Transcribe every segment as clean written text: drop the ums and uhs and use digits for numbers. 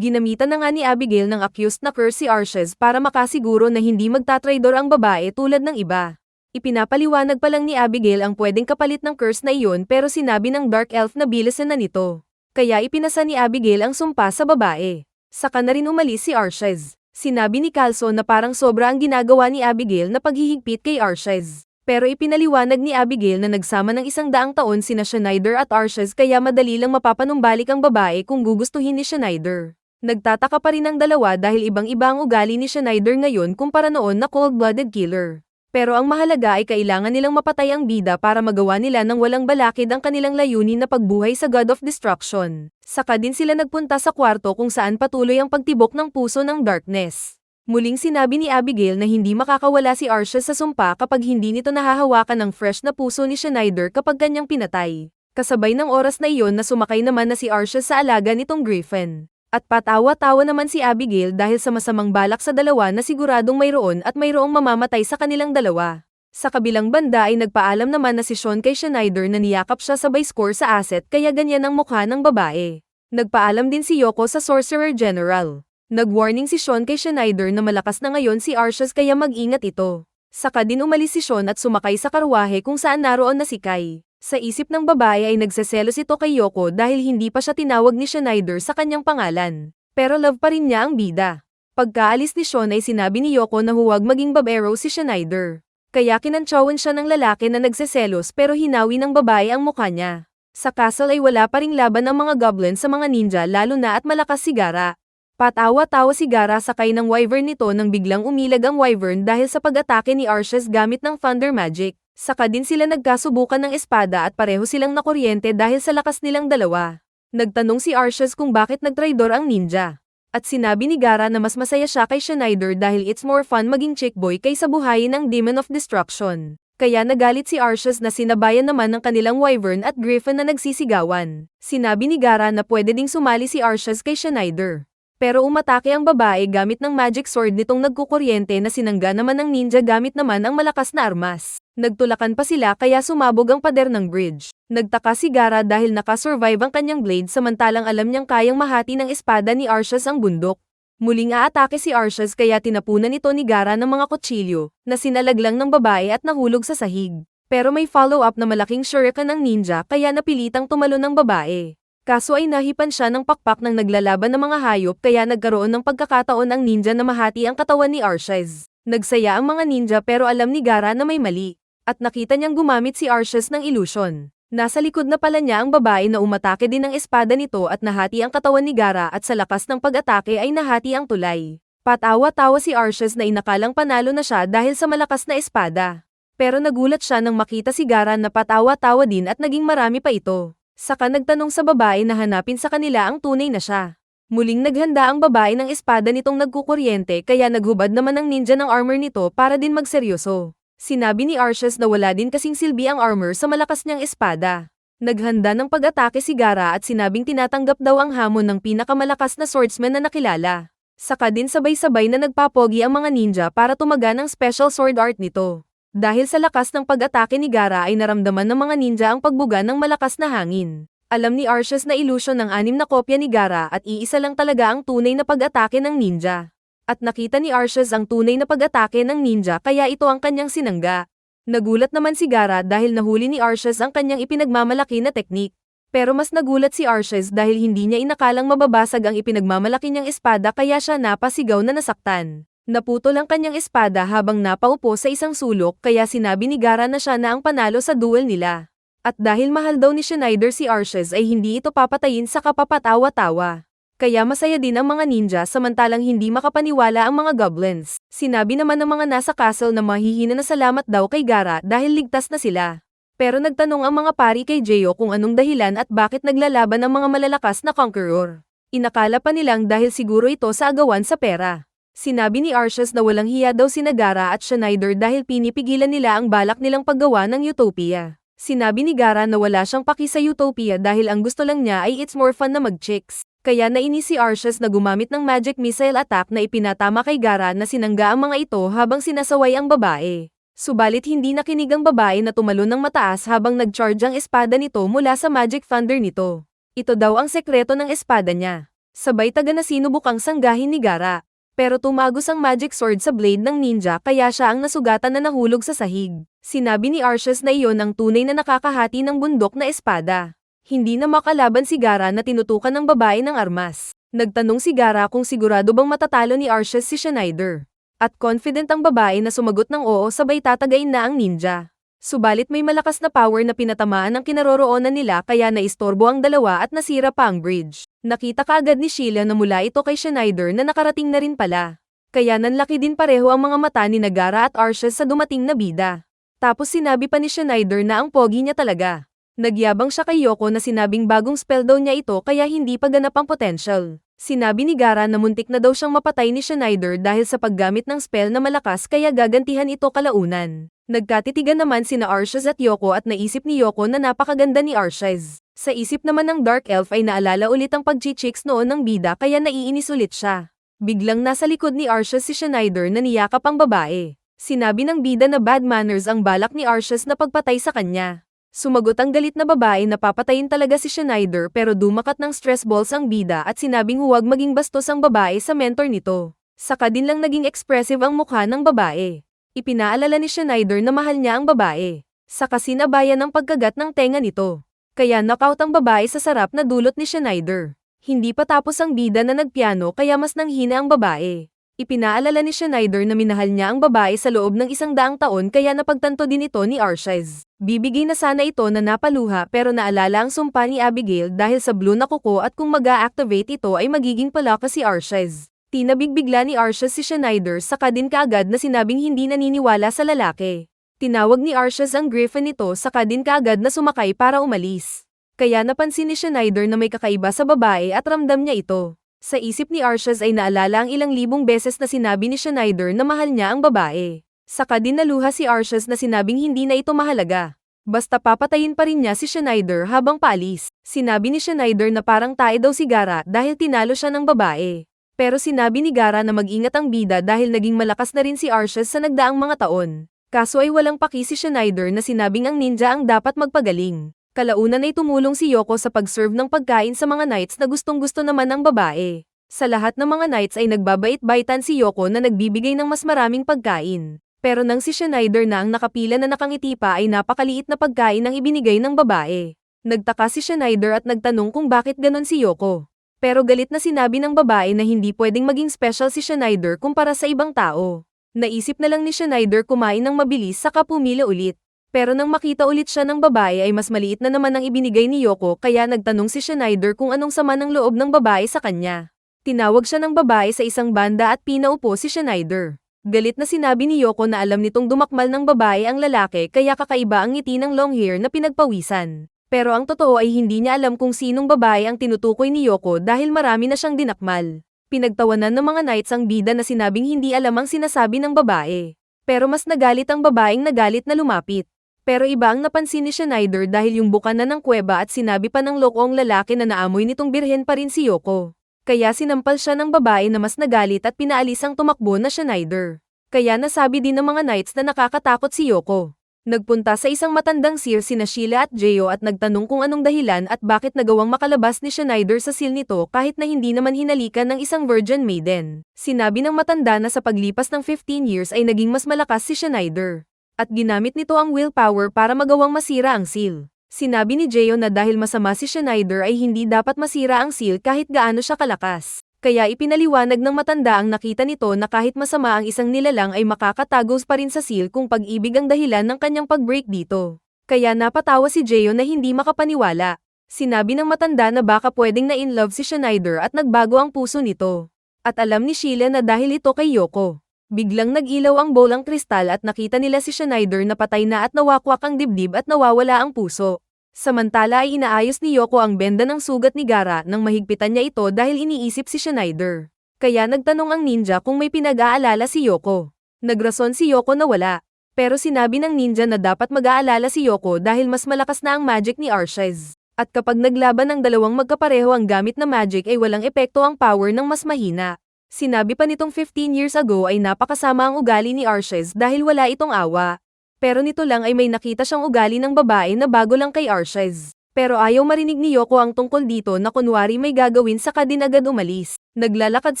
Ginamitan na nga ni Abigail ng accused na curse si Arches para makasiguro na hindi magtatraidor ang babae tulad ng iba. Ipinapaliwanag pa lang ni Abigail ang pwedeng kapalit ng curse na iyon pero sinabi ng Dark Elf na bilisan na nito. Kaya ipinasa ni Abigail ang sumpa sa babae. Saka na rin umalis si Arches. Sinabi ni Calzo na parang sobra ang ginagawa ni Abigail na paghihigpit kay Arches. Pero ipinaliwanag ni Abigail na nagsama ng 100 taon sina Schneider at Arches kaya madali lang mapapanumbalik ang babae kung gugustuhin ni Schneider. Nagtataka pa rin ang dalawa dahil ibang-iba ang ugali ni Schneider ngayon kumpara noon na cold-blooded killer. Pero ang mahalaga ay kailangan nilang mapatay ang bida para magawa nila ng walang balakid ang kanilang layunin na pagbuhay sa God of Destruction. Saka din sila nagpunta sa kwarto kung saan patuloy ang pagtibok ng puso ng darkness. Muling sinabi ni Abigail na hindi makakawala si Arches sa sumpa kapag hindi nito nahahawakan ng fresh na puso ni Schneider kapag kanyang pinatay. Kasabay ng oras na iyon na sumakay naman na si Arches sa alaga nitong Griffin. At patawa-tawa naman si Abigail dahil sa masamang balak sa dalawa na siguradong mayroong mamamatay sa kanilang dalawa. Sa kabilang banda ay nagpaalam naman na si Sean kay Schneider na niyakap siya sabay score sa asset kaya ganyan ang mukha ng babae. Nagpaalam din si Yoko sa Sorcerer General. Nag-warning si Sean kay Schneider na malakas na ngayon si Arches kaya mag-ingat ito. Saka din umalis si Sean at sumakay sa karwahe kung saan naroon na si Kai. Sa isip ng babae ay nagseselos ito kay Yoko dahil hindi pa siya tinawag ni Schneider sa kanyang pangalan. Pero love pa rin niya ang bida. Pagkaalis ni Sean ay sinabi ni Yoko na huwag maging babero si Schneider. Kaya kinantsawan siya ng lalaki na nagseselos pero hinawi ng babae ang mukha niya. Sa castle ay wala pa ring laban ang mga goblins sa mga ninja lalo na at malakas si Gara. Patawa-tawa si Gara sakay ng wyvern nito nang biglang umilag ang wyvern dahil sa pag-atake ni Arches gamit ng thunder magic. Saka din sila nagkasubukan ng espada at pareho silang nakuryente dahil sa lakas nilang dalawa. Nagtanong si Arches kung bakit nagtraidor ang ninja. At sinabi ni Gara na mas masaya siya kay Schneider dahil it's more fun maging chick boy kaysa buhayin ng Demon of Destruction. Kaya nagalit si Arches na sinabayan naman ng kanilang wyvern at griffin na nagsisigawan. Sinabi ni Gara na pwede ding sumali si Arches kay Schneider. Pero umatake ang babae gamit ng magic sword nitong nagkukuryente na sinangga naman ng ninja gamit naman ang malakas na armas. Nagtulakan pa sila kaya sumabog ang pader ng bridge. Nagtaka si Gara dahil nakasurvive ang kanyang blade samantalang alam niyang kayang mahati ng espada ni Arches ang bundok. Muling aatake si Arches kaya tinapunan ito ni Gara ng mga kutsilyo na sinalaglang ng babae at nahulog sa sahig. Pero may follow-up na malaking shuriken ng ninja kaya napilitang tumalon ng babae. Kaso ay nahipan siya ng pakpak ng naglalaban ng mga hayop kaya nagkaroon ng pagkakataon ang ninja na mahati ang katawan ni Arches. Nagsaya ang mga ninja pero alam ni Gara na may mali. At nakita niyang gumamit si Arches ng illusion. Nasa likod na pala niya ang babae na umatake din ng espada nito at nahati ang katawan ni Gara at sa lakas ng pag-atake ay nahati ang tulay. Patawa-tawa si Arches na inakalang panalo na siya dahil sa malakas na espada. Pero nagulat siya nang makita si Gara na patawa-tawa din at naging marami pa ito. Saka nagtanong sa babae na hanapin sa kanila ang tunay na siya. Muling naghanda ang babae ng espada nitong nagkukuryente kaya naghubad naman ang ninja ng armor nito para din magseryoso. Sinabi ni Arches na wala din kasing silbi ang armor sa malakas niyang espada. Naghanda ng pag-atake si Gara at sinabing tinatanggap daw ang hamon ng pinakamalakas na swordsman na nakilala. Saka din sabay-sabay na nagpapogi ang mga ninja para tumagan ang special sword art nito. Dahil sa lakas ng pag-atake ni Gara ay naramdaman ng mga ninja ang pagbuga ng malakas na hangin. Alam ni Arches na illusion ng 6 na kopya ni Gara at iisa lang talaga ang tunay na pag-atake ng ninja. At nakita ni Arches ang tunay na pag-atake ng ninja kaya ito ang kanyang sinangga. Nagulat naman si Gara dahil nahuli ni Arches ang kanyang ipinagmamalaki na teknik. Pero mas nagulat si Arches dahil hindi niya inakalang mababasag ang ipinagmamalaki niyang espada kaya siya napasigaw na nasaktan. Naputol ang kanyang espada habang napaupo sa isang sulok kaya sinabi ni Gara na siya na ang panalo sa duel nila. At dahil mahal daw ni Schneider si Arches ay hindi ito papatayin sa kapapatawa-tawa. Kaya masaya din ang mga ninja samantalang hindi makapaniwala ang mga goblins. Sinabi naman ng mga nasa castle na mahihina na salamat daw kay Gara dahil ligtas na sila. Pero nagtanong ang mga pari kay Jeyo kung anong dahilan at bakit naglalaban ang mga malalakas na conqueror. Inakala pa nilang dahil siguro ito sa agawan sa pera. Sinabi ni Arches na walang hiya daw sina Gara at Schneider dahil pinipigilan nila ang balak nilang paggawa ng Utopia. Sinabi ni Gara na wala siyang paki sa Utopia dahil ang gusto lang niya ay it's more fun na mag-chicks. Kaya nainis si Arches na gumamit ng magic missile attack na ipinatama kay Gara na sinangga ang mga ito habang sinasaway ang babae. Subalit hindi nakinig ang babae na tumalon ng mataas habang nag-charge ang espada nito mula sa magic thunder nito. Ito daw ang sekreto ng espada niya. Sabay taga na sinubukang sanggahin ni Gaara. Pero tumagos ang magic sword sa blade ng ninja kaya siya ang nasugatan na nahulog sa sahig. Sinabi ni Arceus na iyon ang tunay na nakakahati ng bundok na espada. Hindi na makalaban si Gaara na tinutukan ng babae ng armas. Nagtanong si Gaara kung sigurado bang matatalo ni Arceus si Schneider. At confident ang babae na sumagot ng oo sabay tatagain na ang ninja. Subalit may malakas na power na pinatamaan ang kinaroroonan nila kaya naistorbo ang dalawa at nasira pa ang bridge. Nakita kaagad ni Sheila na mula ito kay Schneider na nakarating na rin pala. Kaya nanlaki din pareho ang mga mata ni Gaara at Arceus sa dumating na bida. Tapos sinabi pa ni Schneider na ang pogi niya talaga. Nagyabang siya kay Yoko na sinabing bagong spell daw niya ito kaya hindi pa ganap ang potential. Sinabi ni Gaara na muntik na daw siyang mapatay ni Schneider dahil sa paggamit ng spell na malakas kaya gagantihan ito kalaunan. Nagkatitigan naman sina Arceus at Yoko at naisip ni Yoko na napakaganda ni Arceus. Sa isip naman ng Dark Elf ay naalala ulit ang pag-chicks noon ng bida kaya naiinis ulit siya. Biglang nasa likod ni Arceus si Schneider na niyakap ang babae. Sinabi ng bida na bad manners ang balak ni Arceus na pagpatay sa kanya. Sumagot ang galit na babae na papatayin talaga si Schneider pero dumakat ng stress balls ang bida at sinabing huwag maging bastos ang babae sa mentor nito. Saka din lang naging expressive ang mukha ng babae. Ipinaalala ni Schneider na mahal niya ang babae. Saka sinabayan ng pagkagat ng tenga nito. Kaya knockout ang babae sa sarap na dulot ni Schneider. Hindi pa tapos ang bida na nagpiano kaya mas nanghina ang babae. Ipinaalala ni Schneider na minahal niya ang babae sa loob ng 100 taon kaya napagtanto din ito ni Arceus. Bibigay na sana ito na napaluha pero naalala ang sumpa ni Abigail dahil sa blue na kuko at kung mag-a-activate ito ay magiging palaka si Arceus. Tinabigbigla ni Arceus si Schneider saka din kaagad na sinabing hindi naniniwala sa lalaki. Tinawag ni Arceus ang griffin nito saka din kaagad na sumakay para umalis. Kaya napansin ni Schneider na may kakaiba sa babae at ramdam niya ito. Sa isip ni Arceus ay naalala ang ilang libong beses na sinabi ni Schneider na mahal niya ang babae. Saka din naluha si Arceus na sinabing hindi na ito mahalaga. Basta papatayin pa rin niya si Schneider habang paalis. Sinabi ni Schneider na parang tae daw si Gaara dahil tinalo siya ng babae. Pero sinabi ni Gaara na mag-ingat ang bida dahil naging malakas na rin si Arceus sa nagdaang mga taon. Kaso ay walang paki si Schneider na sinabing ang ninja ang dapat magpagaling. Kalaunan ay tumulong si Yoko sa pag-serve ng pagkain sa mga knights na gustong-gusto naman ng babae. Sa lahat ng mga knights ay nagbabait-baitan si Yoko na nagbibigay ng mas maraming pagkain. Pero nang si Schneider na ang nakapila na nakangiti pa ay napakaliit na pagkain ang ibinigay ng babae. Nagtaka si Schneider at nagtanong kung bakit ganon si Yoko. Pero galit na sinabi ng babae na hindi pwedeng maging special si Schneider kumpara sa ibang tao. Naisip na lang ni Schneider kumain ng mabilis saka pumila ulit. Pero nang makita ulit siya ng babae ay mas maliit na naman ang ibinigay ni Yoko kaya nagtanong si Schneider kung anong sama ng loob ng babae sa kanya. Tinawag siya ng babae sa isang banda at pinaupo si Schneider. Galit na sinabi ni Yoko na alam nitong dumakmal ng babae ang lalaki kaya kakaiba ang ngiti ng long hair na pinagpawisan. Pero ang totoo ay hindi niya alam kung sinong babae ang tinutukoy ni Yoko dahil marami na siyang dinakmal. Pinagtawanan ng mga knights ang bida na sinabing hindi alam ang sinasabi ng babae. Pero mas nagalit ang babaeng nagalit na lumapit. Pero iba ang napansin ni Schneider dahil yung bukana ng kuweba at sinabi pa ng lokoong lalaki na naamoy nitong birhen pa rin si Yoko. Kaya sinampal siya ng babae na mas nagalit at pinaalis ang tumakbo na Schneider. Kaya nasabi din ng mga knights na nakakatakot si Yoko. Nagpunta sa isang matandang seer sina Sheila at Geo at nagtanong kung anong dahilan at bakit nagawang makalabas ni Schneider sa seal nito kahit na hindi naman hinalikan ng isang virgin maiden. Sinabi ng matanda na sa paglipas ng 15 years ay naging mas malakas si Schneider. At ginamit nito ang willpower para magawang masira ang seal. Sinabi ni Geo na dahil masama si Schneider ay hindi dapat masira ang seal kahit gaano siya kalakas. Kaya ipinaliwanag ng matanda ang nakita nito na kahit masama ang isang nilalang ay makakatagos pa rin sa seal kung pag-ibig ang dahilan ng kanyang pag-break dito. Kaya napatawa si Geo na hindi makapaniwala. Sinabi ng matanda na baka pwedeng na-in-love si Schneider at nagbago ang puso nito. At alam ni Sheila na dahil ito kay Yoko. Biglang nag-ilaw ang bolang kristal at nakita nila si Schneider na patay na at nawakwak ang dibdib at nawawala ang puso. Samantala ay inaayos ni Yoko ang benda ng sugat ni Gaara nang mahigpitan niya ito dahil iniisip si Schneider. Kaya nagtanong ang ninja kung may pinag-aalala si Yoko. Nagrason si Yoko na wala. Pero sinabi ng ninja na dapat mag-aalala si Yoko dahil mas malakas na ang magic ni Arceus. At kapag naglaban ng dalawang magkapareho ang gamit na magic ay walang epekto ang power ng mas mahina. Sinabi pa nitong 15 years ago ay napakasama ang ugali ni Arceus dahil wala itong awa. Pero nito lang ay may nakita siyang ugali ng babae na bago lang kay Arceus. Pero ayaw marinig ni Yoko ang tungkol dito na kunwari may gagawin saka din agad umalis. Naglalakad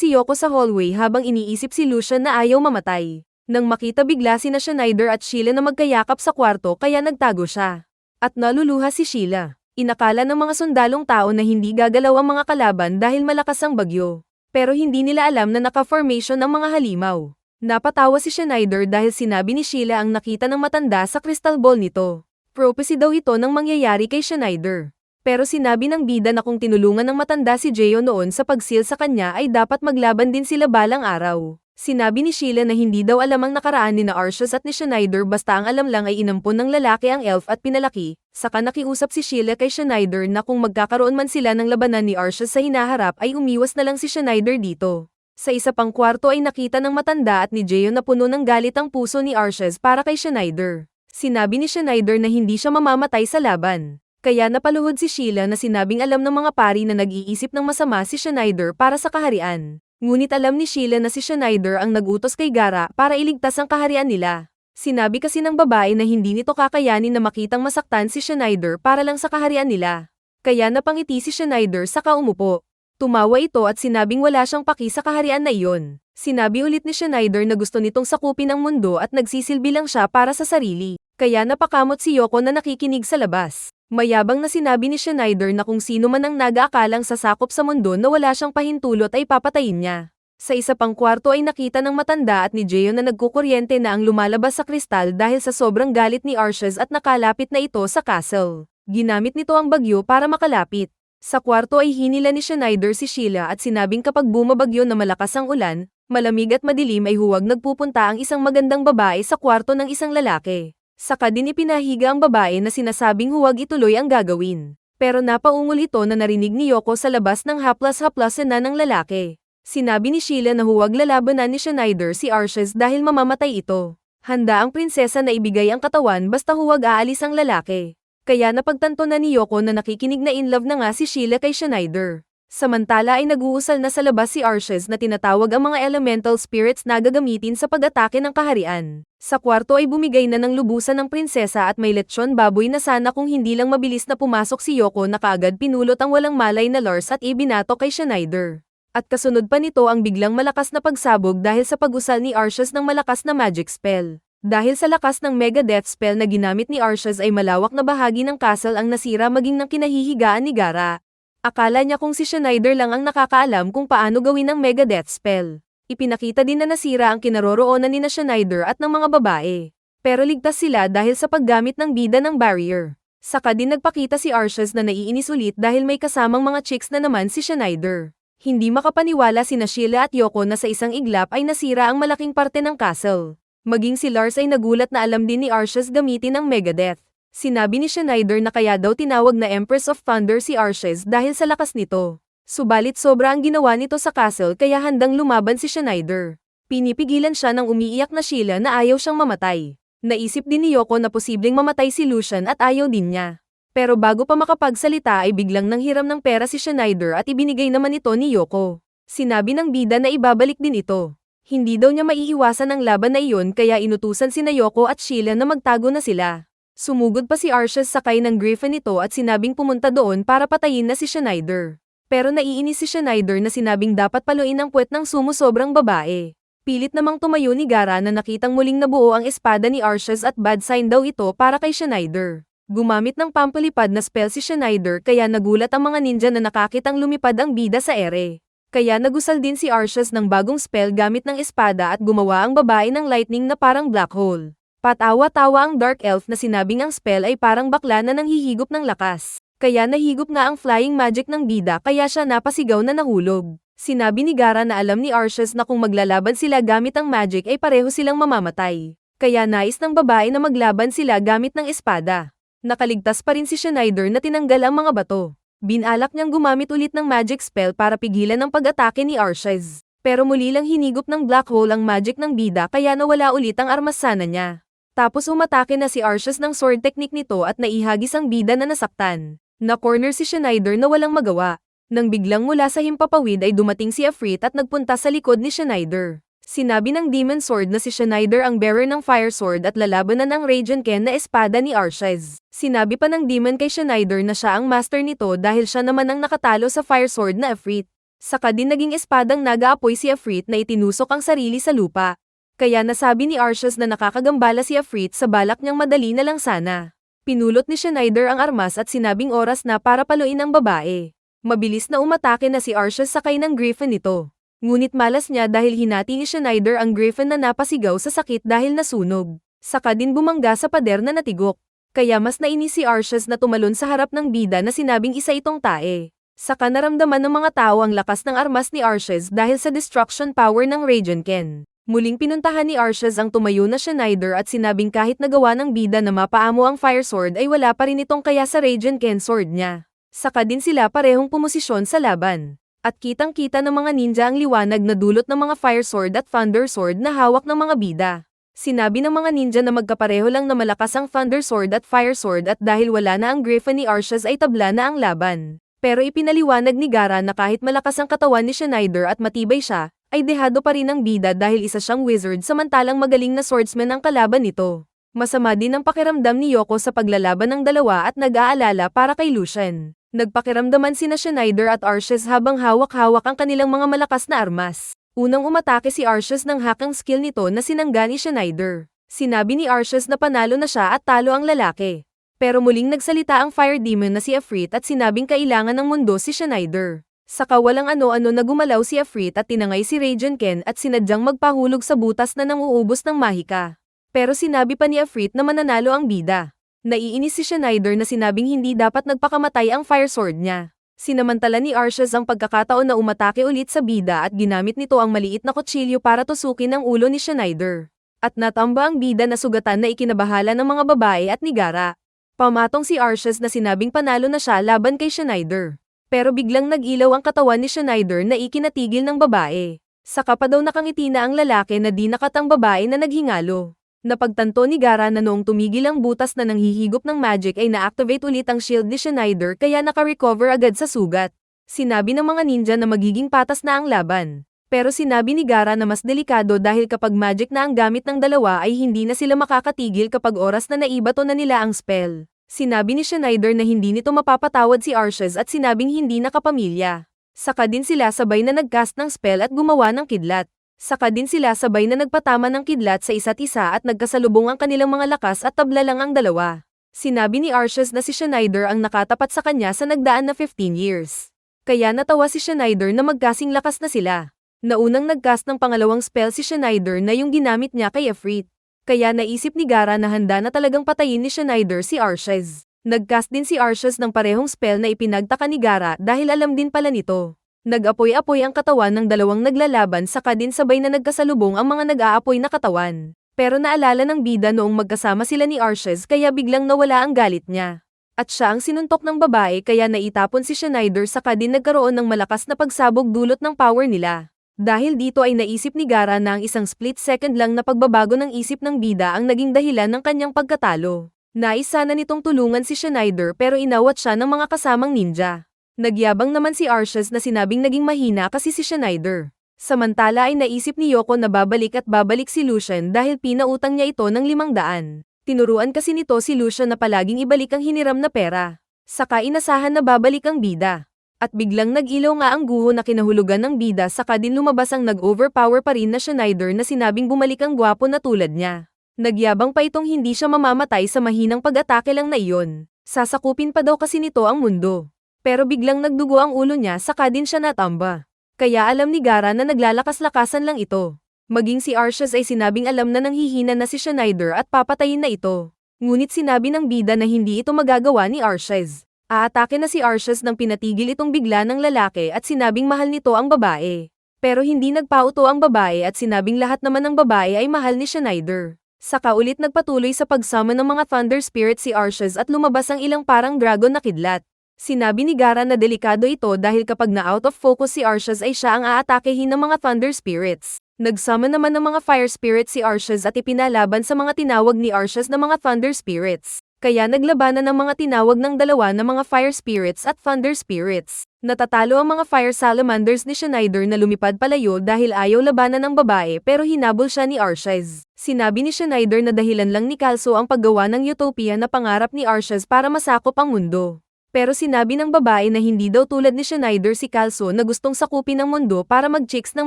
si Yoko sa hallway habang iniisip si Lucian na ayaw mamatay. Nang makita bigla sina Schneider at Sheila na magkayakap sa kwarto kaya nagtago siya. At naluluha si Sheila. Inakala ng mga sundalong tao na hindi gagalaw ang mga kalaban dahil malakas ang bagyo. Pero hindi nila alam na naka-formation ang mga halimaw. Napatawa si Schneider dahil sinabi ni Sheila ang nakita ng matanda sa crystal ball nito. Prophecy daw ito ng mangyayari kay Schneider. Pero sinabi ng bida na kung tinulungan ng matanda si Jeyo noon sa pagsil sa kanya ay dapat maglaban din sila balang araw. Sinabi ni Sheila na hindi daw alam ang nakaraan ni na Arceus at ni Schneider basta ang alam lang ay inampon ng lalaki ang elf at pinalaki. Saka nakiusap si Sheila kay Schneider na kung magkakaroon man sila ng labanan ni Arceus sa hinaharap ay umiwas na lang si Schneider dito. Sa isa pang kwarto ay nakita ng matanda at ni Jeyo na puno ng galit ang puso ni Arceus para kay Schneider. Sinabi ni Schneider na hindi siya mamamatay sa laban. Kaya napaluhod si Sheila na sinabing alam ng mga pari na nag-iisip ng masama si Schneider para sa kaharian. Ngunit alam ni Sheila na si Schneider ang nag-utos kay Gaara para iligtas ang kaharian nila. Sinabi kasi ng babae na hindi nito kakayanin na makitang masaktan si Schneider para lang sa kaharian nila. Kaya napangiti si Schneider saka umupo. Tumawa ito at sinabing wala siyang paki sa kaharian na iyon. Sinabi ulit ni Schneider na gusto nitong sakupin ang mundo at nagsisilbi lang siya para sa sarili. Kaya napakamot si Yoko na nakikinig sa labas. Mayabang na sinabi ni Schneider na kung sino man ang nag-aakalang sasakop sa mundo na wala siyang pahintulot ay papatayin niya. Sa isa pang kwarto ay nakita ng matanda at ni Jeyo na nagkukuryente na ang lumalabas sa kristal dahil sa sobrang galit ni Arceus at nakalapit na ito sa castle. Ginamit nito ang bagyo para makalapit. Sa kwarto ay hinila ni Schneider si Sheila at sinabing kapag bumabagyo na malakas ang ulan, malamig at madilim ay huwag nagpupunta ang isang magandang babae sa kwarto ng isang lalaki. Saka din ipinahiga ang babae na sinasabing huwag ituloy ang gagawin. Pero napaungol ito na narinig ni Yoko sa labas ng haplas-haplasan na ng lalaki. Sinabi ni Sheila na huwag lalabanan ni Schneider si Arceus dahil mamamatay ito. Handa ang prinsesa na ibigay ang katawan basta huwag aalis ang lalaki. Kaya napagtanto na ni Yoko na nakikinig na in love na nga si Sheila kay Schneider. Samantala ay nag-uusal na sa labas si Arceus na tinatawag ang mga elemental spirits na gagamitin sa pag-atake ng kaharian. Sa kwarto ay bumigay na ng lubusan ng prinsesa at may lechon baboy na sana kung hindi lang mabilis na pumasok si Yoko na kaagad pinulot ang walang malay na Lars at ibinato kay Schneider. At kasunod pa nito ang biglang malakas na pagsabog dahil sa pag-usal ni Arceus ng malakas na magic spell. Dahil sa lakas ng mega death spell na ginamit ni Arceus ay malawak na bahagi ng castle ang nasira maging ng kinahihigaan ni Gaara. Akala niya kung si Schneider lang ang nakakaalam kung paano gawin ang mega death spell. Ipinakita din na nasira ang kinaroroonan ni na Schneider at ng mga babae. Pero ligtas sila dahil sa paggamit ng bida ng barrier. Saka din nagpakita si Arceus na naiinis ulit dahil may kasamang mga chicks na naman si Schneider. Hindi makapaniwala sina Sheila at Yoko na sa isang iglap ay nasira ang malaking parte ng castle. Maging si Lars ay nagulat na alam din ni Arceus gamitin ang Megadeth. Sinabi ni Schneider na kaya daw tinawag na Empress of Thunder si Arceus dahil sa lakas nito. Subalit sobra ang ginawa nito sa castle kaya handang lumaban si Schneider. Pinipigilan siya ng umiiyak na Sheila na ayaw siyang mamatay. Naisip din ni Yoko na posibleng mamatay si Lucian at ayaw din niya. Pero bago pa makapagsalita ay biglang nanghiram ng pera si Schneider at ibinigay naman ito ni Yoko. Sinabi ng bida na ibabalik din ito. Hindi daw niya maiiwasan ang laban na iyon kaya inutusan sina Yoko at Sheila na magtago na sila. Sumugod pa si Arceus sakay ng griffin nito at sinabing pumunta doon para patayin na si Schneider. Pero naiinis si Schneider na sinabing dapat paluin ang puwet ng sumusobrang babae. Pilit namang tumayo ni Gaara na nakitang muling nabuo ang espada ni Arceus at bad sign daw ito para kay Schneider. Gumamit ng pampalipad na spell si Schneider kaya nagulat ang mga ninja na nakakitang lumipad ang bida sa ere. Kaya nagusal din si Arceus ng bagong spell gamit ng espada at gumawa ang babae ng lightning na parang black hole. Patawa-tawa ang Dark Elf na sinabing ang spell ay parang bakla na nanghihigop ng lakas. Kaya nahigop nga ang flying magic ng bida kaya siya napasigaw na nahulog. Sinabi ni Gaara na alam ni Arceus na kung maglalaban sila gamit ang magic ay pareho silang mamamatay. Kaya nais ng babae na maglaban sila gamit ng espada. Nakaligtas pa rin si Schneider na tinanggal ang mga bato. Binalak niyang gumamit ulit ng magic spell para pigilan ang pag-atake ni Arceus. Pero muli lang hinigop ng black hole ang magic ng bida kaya nawala ulit ang armasana niya. Tapos umatake na si Arceus ng sword technique nito at naihagis ang bida na nasaktan. Na-corner si Schneider na walang magawa. Nang biglang mula sa himpapawid ay dumating si Afrit at nagpunta sa likod ni Schneider. Sinabi ng Demon Sword na si Schneider ang bearer ng Fire Sword at lalabanan ang Radiant Ken na espada ni Arshez. Sinabi pa ng Demon kay Schneider na siya ang master nito dahil siya naman ang nakatalo sa Fire Sword na Efreet. Saka din naging espadang nag-aapoy si Efreet na itinusok ang sarili sa lupa. Kaya nasabi ni Arshez na nakakagambala si Efreet sa balak niyang madali na lang sana. Pinulot ni Schneider ang armas at sinabing oras na para paluin ang babae. Mabilis na umatake na si Arshez sakay ng Griffin nito. Ngunit malas niya dahil hinati ni Schneider ang Griffin na napasigaw sa sakit dahil nasunog. Saka din bumangga sa pader na natigok. Kaya mas nainis si Arshez na tumalon sa harap ng bida na sinabing isa itong tae. Saka naramdaman ng mga tao ang lakas ng armas ni Arshez dahil sa destruction power ng Radiant Ken. Muling pinuntahan ni Arshez ang tumayo na Schneider at sinabing kahit nagawa ng bida na mapaamo ang Fire Sword ay wala pa rin itong kaya sa Radiant Ken sword niya. Saka din sila parehong pumosisyon sa laban. At kitang-kita ng mga ninja ang liwanag na dulot ng mga Fire Sword at Thunder Sword na hawak ng mga bida. Sinabi ng mga ninja na magkapareho lang na malakas ang Thunder Sword at Fire Sword at dahil wala na ang Griffin ni Arshez ay tabla na ang laban. Pero ipinaliwanag ni Gaara na kahit malakas ang katawan ni Schneider at matibay siya, ay dehado pa rin ang bida dahil isa siyang wizard samantalang magaling na swordsman ang kalaban nito. Masama din ang pakiramdam ni Yoko sa paglalaban ng dalawa at nag-aalala para kay Lucian. Nagpakiramdaman sina Schneider at Arshez habang hawak-hawak ang kanilang mga malakas na armas. Unang umatake si Arshez ng hackang skill nito na sinangga ni Schneider. Sinabi ni Arshez na panalo na siya at talo ang lalaki. Pero muling nagsalita ang Fire Demon na si Efreet at sinabing kailangan ng mundo si Schneider. Saka walang ano-ano na gumalaw si Efreet at tinangay si Radiant Ken at sinadyang magpahulog sa butas na nanguubos ng mahika. Pero sinabi pa ni Efreet na mananalo ang bida. Naiinis si Schneider na sinabing hindi dapat nagpakamatay ang Fire Sword niya. Sinamantala ni Arshez ang pagkakataon na umatake ulit sa bida at ginamit nito ang maliit na kutsilyo para tusukin ang ulo ni Schneider. At natamba ang bida na sugatan na ikinabahala ng mga babae at ni Gaara. Pamatong si Arshez na sinabing panalo na siya laban kay Schneider. Pero biglang nag-ilaw ang katawan ni Schneider na ikinatigil ng babae. Saka pa daw nakangiti na ang lalaki na di nakatang babae na naghingalo. Napagtanto ni Gaara na noong tumigil ang butas na nanghihigop ng magic ay na-activate ulit ang shield ni Schneider kaya naka-recover agad sa sugat. Sinabi ng mga ninja na magiging patas na ang laban. Pero sinabi ni Gaara na mas delikado dahil kapag magic na ang gamit ng dalawa ay hindi na sila makakatigil kapag oras na naibato na nila ang spell. Sinabi ni Schneider na hindi nito mapapatawad si Arshez at sinabing hindi nakapamilya. Saka din sila sabay na nagcast ng spell at gumawa ng kidlat. Saka din sila sabay na nagpatama ng kidlat sa isa't isa at nagkasalubong ang kanilang mga lakas at tabla lang ang dalawa. Sinabi ni Arshez na si Schneider ang nakatapat sa kanya sa nagdaan na 15 years. Kaya natawa si Schneider na magkasing lakas na sila. Naunang nagcast ng pangalawang spell si Schneider na yung ginamit niya kay Efreet. Kaya naisip ni Gaara na handa na talagang patayin ni Schneider si Arshez. Nagcast din si Arshez ng parehong spell na ipinagtaka ni Gaara dahil alam din pala nito. Nag-apoy-apoy ang katawan ng dalawang naglalaban saka din sabay na nagkasalubong ang mga nag-aapoy na katawan. Pero naalala ng bida noong magkasama sila ni Arshez kaya biglang nawala ang galit niya. At siya ang sinuntok ng babae kaya naitapon si Schneider saka din nagkaroon ng malakas na pagsabog dulot ng power nila. Dahil dito ay naisip ni Gaara na ang isang split second lang na pagbabago ng isip ng bida ang naging dahilan ng kanyang pagkatalo. Nais sana nitong tulungan si Schneider pero inawat siya ng mga kasamang ninja. Nagyabang naman si Arshez na sinabing naging mahina kasi si Schneider. Samantala ay naisip ni Yoko na babalik at babalik si Lucian dahil pinautang niya ito ng 500. Tinuruan kasi nito si Lucian na palaging ibalik ang hiniram na pera. Saka inasahan na babalik ang bida. At biglang nag-ilaw nga ang guho na kinahulugan ng bida saka din lumabas ang nag-overpower pa rin na Schneider na sinabing bumalik ang gwapo na tulad niya. Nagyabang pa itong hindi siya mamamatay sa mahinang pag-atake lang na iyon. Sasakupin pa daw kasi nito ang mundo. Pero biglang nagdugo ang ulo niya saka din siya natamba. Kaya alam ni Gaara na naglalakas-lakasan lang ito. Maging si Arshez ay sinabing alam na nanghihina na si Schneider at papatayin na ito. Ngunit sinabi ng bida na hindi ito magagawa ni Arshez. Aatake na si Arshez nang pinatigil itong bigla ng lalaki at sinabing mahal nito ang babae. Pero hindi nagpauto ang babae at sinabing lahat naman ng babae ay mahal ni Schneider. Saka ulit nagpatuloy sa pagsummon ng mga Thunder Spirit si Arshez at lumabas ang ilang parang dragon na kidlat. Sinabi ni Gaara na delikado ito dahil kapag na-out of focus si Arshez ay siya ang aatakehin ng mga Thunder Spirits. Nagsummon naman ng mga Fire Spirits si Arshez at ipinalaban sa mga tinawag ni Arshez na mga Thunder Spirits. Kaya naglabanan ng mga tinawag ng dalawa na mga Fire Spirits at Thunder Spirits. Natatalo ang mga Fire Salamanders ni Schneider na lumipad palayo dahil ayaw labanan ng babae pero hinabol siya ni Arces. Sinabi ni Schneider na dahilan lang ni Calso ang paggawa ng utopia na pangarap ni Arces para masakop ang mundo. Pero sinabi ng babae na hindi daw tulad ni Schneider si Calso na gustong sakupin ang mundo para mag-chicks ng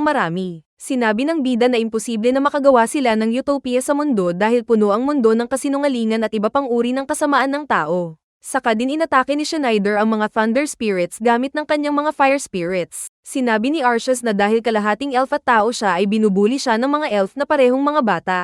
marami. Sinabi ng bida na imposible na makagawa sila ng utopia sa mundo dahil puno ang mundo ng kasinungalingan at iba pang uri ng kasamaan ng tao. Saka din inatake ni Schneider ang mga Thunder Spirits gamit ng kanyang mga Fire Spirits. Sinabi ni Arces na dahil kalahating elf at tao siya ay binubuli siya ng mga elf na parehong mga bata.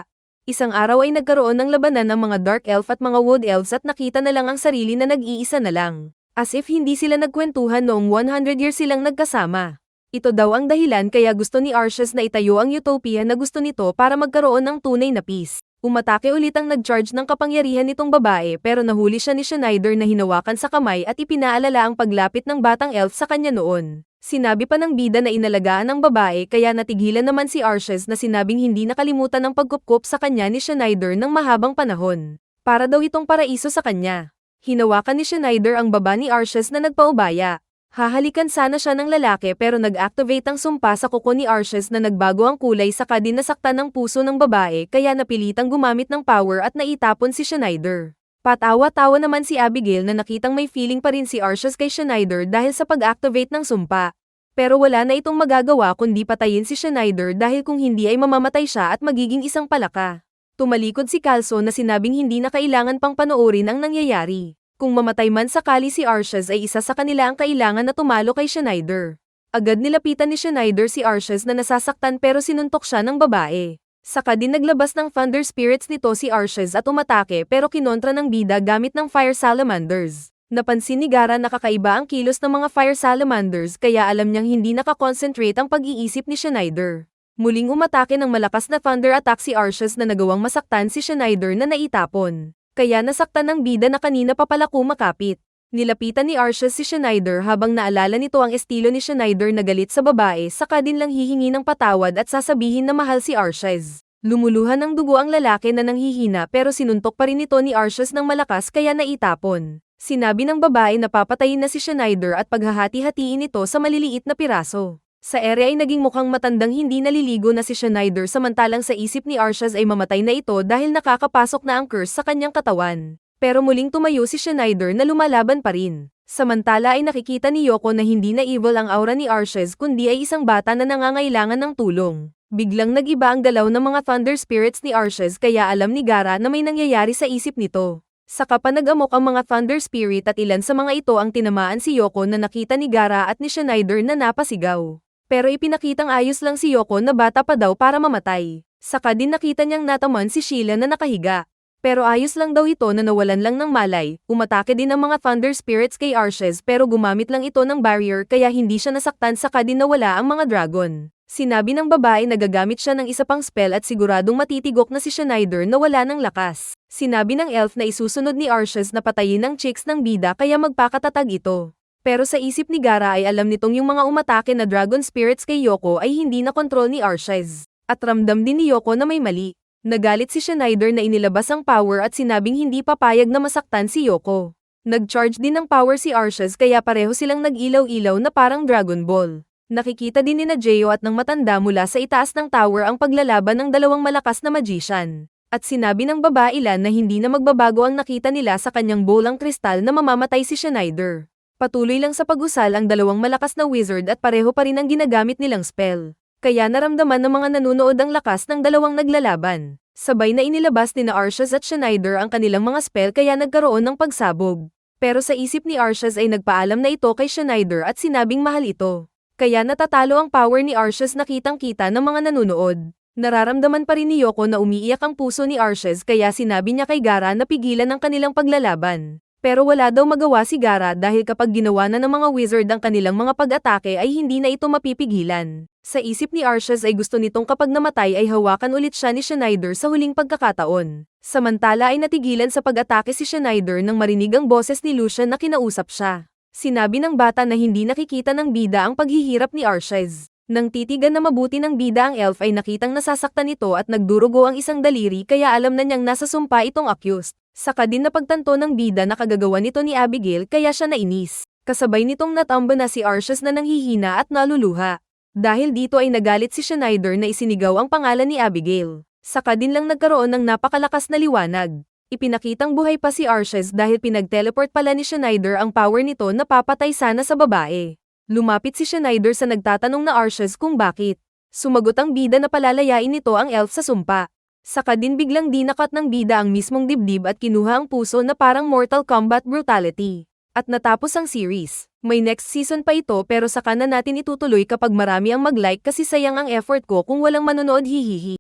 Isang araw ay nagkaroon ng labanan ng mga Dark Elf at mga Wood Elves at nakita na lang ang sarili na nag-iisa na lang. As if hindi sila nagkwentuhan noong 100 years silang nagkasama. Ito daw ang dahilan kaya gusto ni Arces na itayo ang utopia na gusto nito para magkaroon ng tunay na peace. Umatake ulit ang nag-charge ng kapangyarihan nitong babae pero nahuli siya ni Schneider na hinawakan sa kamay at ipinaalala ang paglapit ng batang elf sa kanya noon. Sinabi pa ng bida na inalagaan ng babae kaya natigilan naman si Arces na sinabing hindi nakalimutan ang pagkupkup sa kanya ni Schneider ng mahabang panahon. Para daw itong paraiso sa kanya. Hinawakan ni Schneider ang baba ni Arces na nagpaubaya. Hahalikan sana siya ng lalaki pero nag-activate ang sumpa sa kuko ni Arces na nagbago ang kulay saka din nasaktan ng puso ng babae kaya napilitang gumamit ng power at naitapon si Schneider. Patawa-tawa naman si Abigail na nakitang may feeling pa rin si Arces kay Schneider dahil sa pag-activate ng sumpa. Pero wala na itong magagawa kundi patayin si Schneider dahil kung hindi ay mamamatay siya at magiging isang palaka. Tumalikod si Calso na sinabing hindi na kailangan pang panoorin ang nangyayari. Kung mamatay man sakali si Arces ay isa sa kanila ang kailangan na tumalo kay Schneider. Agad nilapitan ni Schneider si Arces na nasasaktan pero sinuntok siya ng babae. Saka din naglabas ng Thunder Spirits nito si Arces at umatake pero kinontra ng bida gamit ng Fire Salamanders. Napansin ni Gara na kakaiba ang kilos ng mga Fire Salamanders kaya alam niyang hindi nakakonsentrate ang pag-iisip ni Schneider. Muling umatake ng malakas na Thunder Attack si Arces na nagawang masaktan si Schneider na naitapon. Kaya nasaktan ng bida na kanina pa pala kumakapit. Nilapitan ni Arces si Schneider habang naalala nito ang estilo ni Schneider na galit sa babae saka din lang hihingi ng patawad at sasabihin na mahal si Arces. Lumuluhan ng dugo ang lalaki na nanghihina pero sinuntok pa rin ito ni Arces ng malakas kaya naitapon. Sinabi ng babae na papatayin na si Schneider at paghahati-hatiin ito sa maliliit na piraso. Sa ere ay naging mukhang matandang hindi naliligo na si Schneider samantalang sa isip ni Arces ay mamatay na ito dahil nakakapasok na ang curse sa kanyang katawan. Pero muling tumayo si Schneider na lumalaban pa rin. Samantala ay nakikita ni Yoko na hindi na evil ang aura ni Arces kundi ay isang bata na nangangailangan ng tulong. Biglang nag-iba ang galaw ng mga Thunder Spirits ni Arces kaya alam ni Gara na may nangyayari sa isip nito. Saka pa nag-amok ang mga Thunder Spirit at ilan sa mga ito ang tinamaan si Yoko na nakita ni Gara at ni Schneider na napasigaw. Pero ipinakitang ayos lang si Yoko na bata pa daw para mamatay. Saka din nakita niyang nataman si Sheila na nakahiga. Pero ayos lang daw ito na nawalan lang ng malay, umatake din ang mga Thunder Spirits kay Arces pero gumamit lang ito ng barrier kaya hindi siya nasaktan saka din nawala ang mga dragon. Sinabi ng babae na gagamit siya ng isa pang spell at siguradong matitigok na si Schneider na wala ng lakas. Sinabi ng elf na isusunod ni Arces na patayin ang chicks ng bida kaya magpakatatag ito. Pero sa isip ni Gara ay alam nitong yung mga umatake na Dragon Spirits kay Yoko ay hindi na kontrol ni Arces. At ramdam din ni Yoko na may mali. Nagalit si Schneider na inilabas ang power at sinabing hindi papayag na masaktan si Yoko. Nag-charge din ng power si Arces kaya pareho silang nag-ilaw-ilaw na parang Dragon Ball. Nakikita din ni na Jeyo at ng matanda mula sa itaas ng tower ang paglalaban ng dalawang malakas na magician. At sinabi ng babailan na hindi na magbabago ang nakita nila sa kanyang bolang kristal na mamamatay si Schneider. Patuloy lang sa pag-usal ang dalawang malakas na wizard at pareho pa rin ang ginagamit nilang spell. Kaya naramdaman ng mga nanunood ang lakas ng dalawang naglalaban. Sabay na inilabas ni na Arces at Schneider ang kanilang mga spell kaya nagkaroon ng pagsabog. Pero sa isip ni Arces ay nagpaalam na ito kay Schneider at sinabing mahal ito. Kaya natatalo ang power ni Arces na kitang-kita ng mga nanunood. Nararamdaman pa rin ni Yoko na umiiyak ang puso ni Arces kaya sinabi niya kay Gara na pigilan ang kanilang paglalaban. Pero wala daw magawa si Gara dahil kapag ginawa na ng mga wizard ang kanilang mga pag-atake ay hindi na ito mapipigilan. Sa isip ni Arces ay gusto nitong kapag namatay ay hawakan ulit siya ni Schneider sa huling pagkakataon. Samantala ay natigilan sa pag-atake si Schneider nang marinig ang boses ni Lucian na kinausap siya. Sinabi ng bata na hindi nakikita ng bida ang paghihirap ni Arces. Nang titigan na mabuti ng bida ang elf ay nakitang nasasaktan ito at nagdurugo ang isang daliri kaya alam na niyang nasa sumpa itong accused. Saka din napagtanto ng bida na kagagawa nito ni Abigail kaya siya nainis. Kasabay nitong natamba na si Arceus na nanghihina at naluluha. Dahil dito ay nagalit si Schneider na isinigaw ang pangalan ni Abigail. Saka din lang nagkaroon ng napakalakas na liwanag. Ipinakitang buhay pa si Arceus dahil pinag-teleport pala ni Schneider ang power nito na papatay sana sa babae. Lumapit si Schneider sa nagtatanong na Arceus kung bakit. Sumagot ang bida na palalayain nito ang elf sa sumpa. Saka din biglang dinakat ng bida ang mismong dibdib at kinuha ang puso na parang Mortal Kombat brutality. At natapos ang series. May next season pa ito pero saka na natin itutuloy kapag marami ang mag-like kasi sayang ang effort ko kung walang manonood hihihi.